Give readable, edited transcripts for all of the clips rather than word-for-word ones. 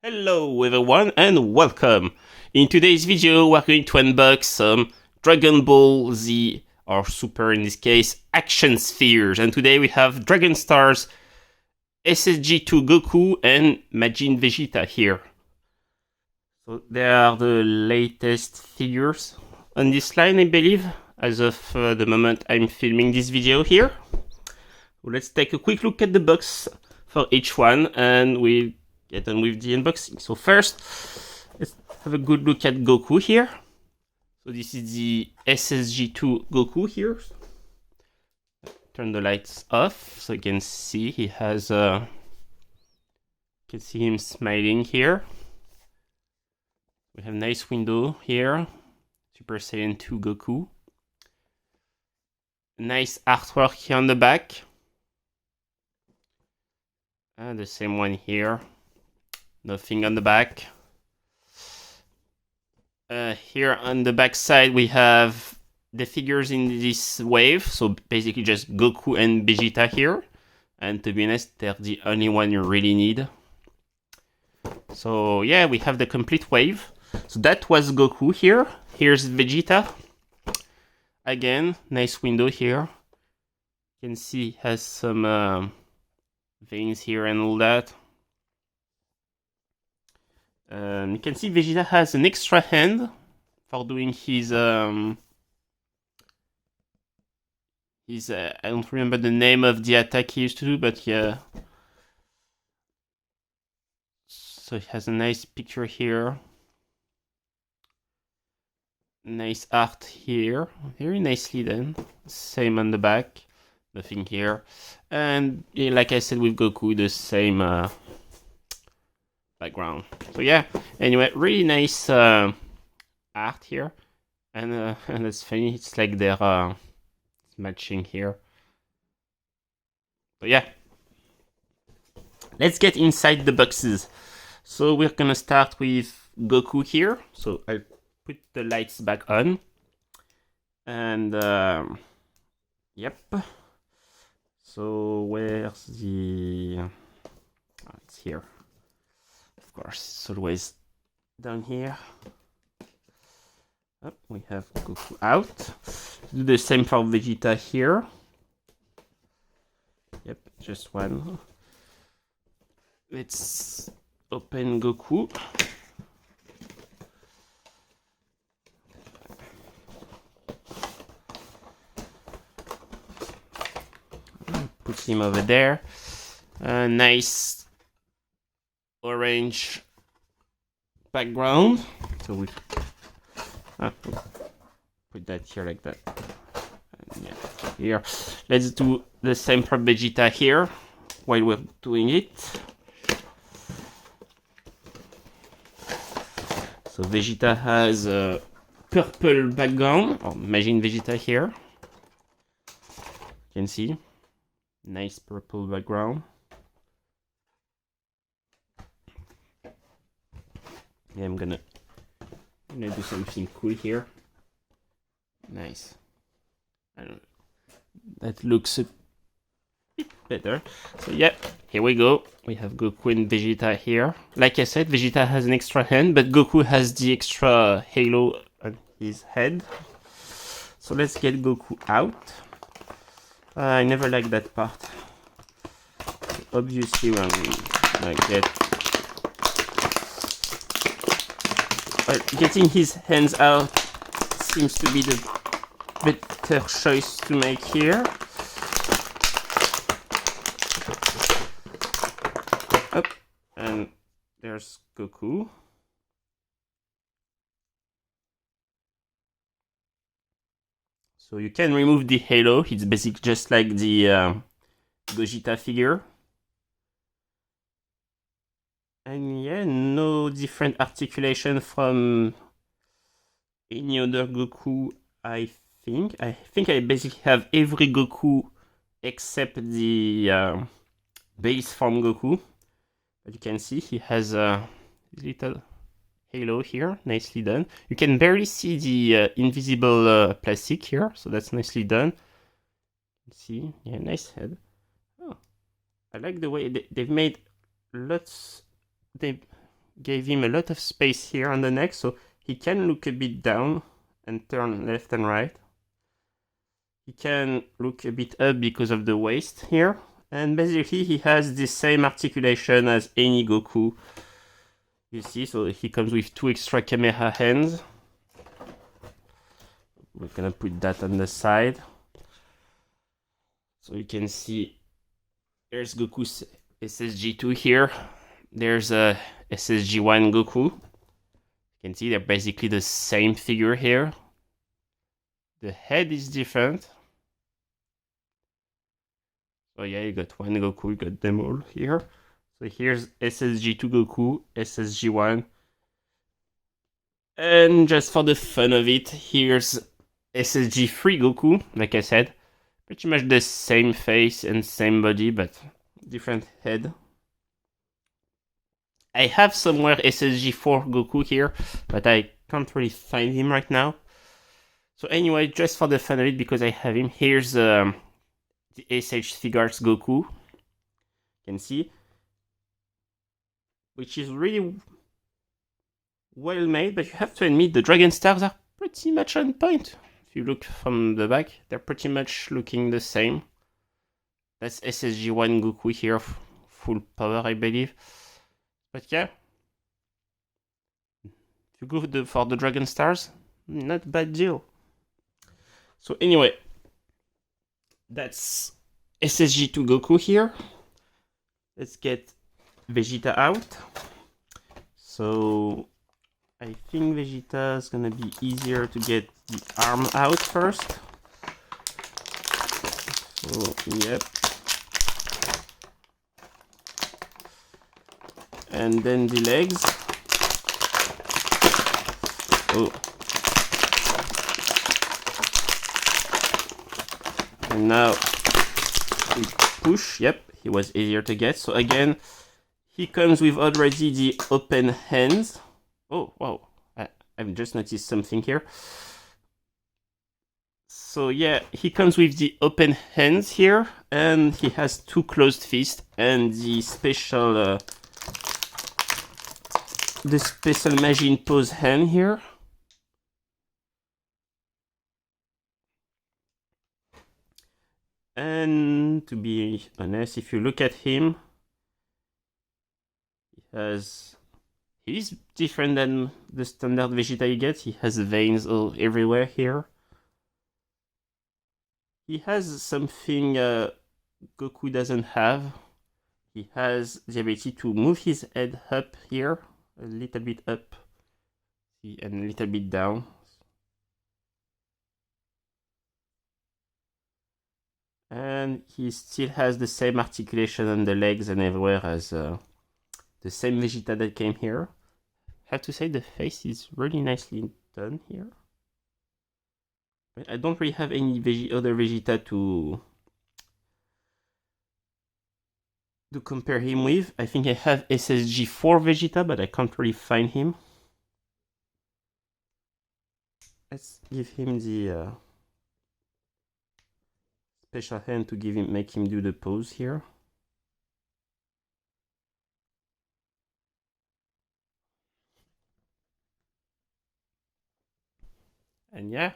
Hello everyone and welcome! In today's video we're going to unbox some Dragon Ball Z, or Super in this case, action spheres, and today we have Dragon Stars, SSJ2 Goku and Majin Vegeta here. So they are the latest figures on this line, I believe, as of the moment I'm filming this video here. So let's take a quick look at the box for each one and we'll get on with the unboxing. So first, let's have a good look at Goku here. So this is the SSJ2 Goku here. Turn the lights off so you can see he has you can see him smiling here. We have a nice window here. Super Saiyan 2 Goku. Nice artwork here on the back. And the same one here. Nothing on the back. Here on the back side we have the figures in this wave, so basically just Goku and Vegeta here, and to be honest they're the only one you really need. So yeah, we have the complete wave. So that was Goku here. Here's Vegeta. Again, nice window here. You can see he has some veins here and all that. You can see Vegeta has an extra hand for doing his I don't remember the name of the attack he used to do, but yeah. So he has a nice picture here. Nice art here. Very nicely done. Same on the back. Nothing here. And yeah, like I said with Goku, the same background. So yeah, anyway, really nice art here, and it's funny, it's like they're matching here. So yeah, let's get inside the boxes. So we're gonna start with Goku here. So I'll put the lights back on, and yep. So where's the? Oh, it's here. Of course, it's always down here. Oh, we have Goku out. Do the same for Vegeta here. Yep, just one. Let's open Goku. Put him over there. Nice orange background. So we put that here like that. And yeah, here. Let's do the same for Vegeta here while we're doing it. So Vegeta has a purple background, or Majin Vegeta here. You can see. Nice purple background. Yeah, I'm gonna do something cool here. Nice. I don't know. That looks a bit better. So yeah, here we go. We have Goku and Vegeta here. Like I said, Vegeta has an extra hand, but Goku has the extra halo on his head. So let's get Goku out. I never liked that part. Obviously, when I get getting his hands out seems to be the better choice to make here. Up, and there's Goku. So you can remove the halo. It's basically just like the Gogeta figure. And yeah, no different articulation from any other Goku, I think. I think I basically have every Goku except the base form Goku. But you can see he has a little halo here, nicely done. You can barely see the invisible plastic here, so that's nicely done. See, yeah, nice head. Oh, I like the way they've made lots. They gave him a lot of space here on the neck, so he can look a bit down and turn left and right. He can look a bit up because of the waist here. And basically he has the same articulation as any Goku. You see, so he comes with 2 extra camera hands. We're gonna put that on the side. So you can see there's Goku's SSJ2 here. There's a SSJ1 Goku. You can see they're basically the same figure here. The head is different. So yeah, you got one Goku, you got them all here. So here's SSJ2 Goku, SSJ1. And just for the fun of it, here's SSJ3 Goku, like I said. Pretty much the same face and same body, but different head. I have somewhere SSJ4 Goku here, but I can't really find him right now. So anyway, just for the fun of it, because I have him, here's the SH Figuarts Goku. You can see, which is really well made, but you have to admit the Dragon Stars are pretty much on point. If you look from the back, they're pretty much looking the same. That's SSJ1 Goku here, full power, I believe. But yeah, if you go for the Dragon Stars, not a bad deal. So anyway, that's SSJ2 Goku here. Let's get Vegeta out. So I think Vegeta is gonna be easier to get the arm out first. So yep. And then the legs. Oh. And now we push. Yep, he was easier to get. So again, he comes with already the open hands. Oh, wow. I've just noticed something here. So yeah, he comes with the open hands here, and he has 2 closed fists and the special Majin pose hand here. And to be honest, if you look at him, he's different than the standard Vegeta you get. He has veins all everywhere here. He has something Goku doesn't have. He has the ability to move his head up here, a little bit up, and a little bit down. And he still has the same articulation on the legs and everywhere as the same Vegeta that came here. I have to say the face is really nicely done here. But I don't really have any other Vegeta to compare him with. I think I have SSJ4 Vegeta, but I can't really find him. Let's give him the special hand to make him do the pose here. And yeah,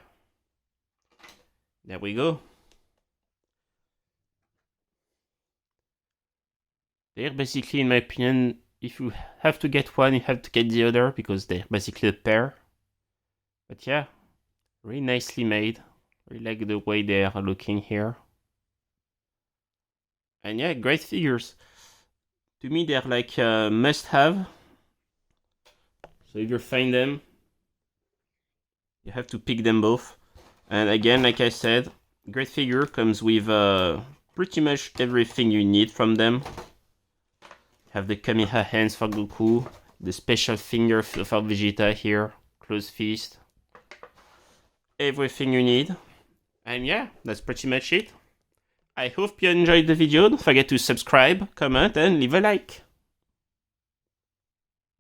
there we go. They're basically, in my opinion, if you have to get one, you have to get the other, because they're basically a pair. But yeah, really nicely made. Really like the way they are looking here. And yeah, great figures. To me, they're like must-have. So if you find them, you have to pick them both. And again, like I said, great figure, comes with pretty much everything you need from them. You have the Kamehameha hands for Goku, the special finger for Vegeta here, closed fist. Everything you need. And yeah, that's pretty much it. I hope you enjoyed the video. Don't forget to subscribe, comment, and leave a like.